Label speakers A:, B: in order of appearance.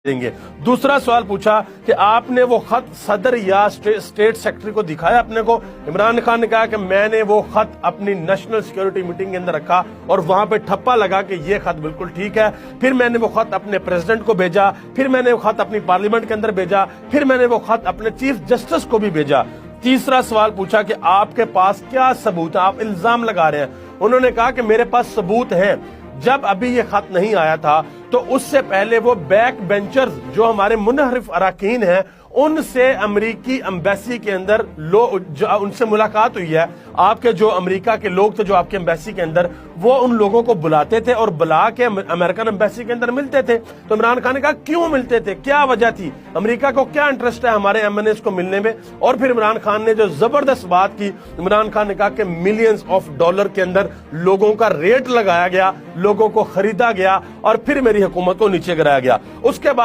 A: دیں گے۔ دوسرا سوال پوچھا کہ آپ نے وہ خط صدر یا اسٹیٹ سیکرٹری کو دکھایا اپنے کو؟ عمران خان نے کہا کہ میں نے وہ خط اپنی نیشنل سیکیورٹی میٹنگ کے اندر رکھا اور وہاں پہ ٹھپا لگا کہ یہ خط بالکل ٹھیک ہے۔ پھر میں نے وہ خط اپنے پریزیڈنٹ کو بھیجا، پھر میں نے وہ خط اپنی پارلیمنٹ کے اندر بھیجا، پھر میں نے وہ خط اپنے چیف جسٹس کو بھی بھیجا۔ تیسرا سوال پوچھا کہ آپ کے پاس کیا ثبوت ہے، آپ الزام لگا رہے ہیں؟ انہوں نے کہا کہ میرے پاس ثبوت ہے۔ جب ابھی یہ خط نہیں آیا تھا تو اس سے پہلے وہ بیک بینچرز جو ہمارے منحرف اراکین ہیں ان سے امریکی ایمبیسی کے اندر ان سے ملاقات ہوئی ہے۔ آپ کے جو امریکہ کے لوگ تھے جو آپ کے ایمبیسی کے اندر، وہ ان لوگوں کو بلاتے تھے اور بلا کے امریکن ایمبیسی کے اندر ملتے تھے۔ تو عمران خان نے کہا کیوں ملتے تھے، کیا وجہ تھی، امریکہ کو کیا انٹرسٹ ہے ہمارے ایم این ایز کو ملنے میں؟ اور پھر عمران خان نے جو زبردست بات کی، عمران خان نے کہا کہ ملینز آف ڈالر کے اندر لوگوں کا ریٹ لگایا گیا، لوگوں کو خریدا گیا اور پھر میری حکومت کو نیچے گرایا گیا۔ اس کے بعد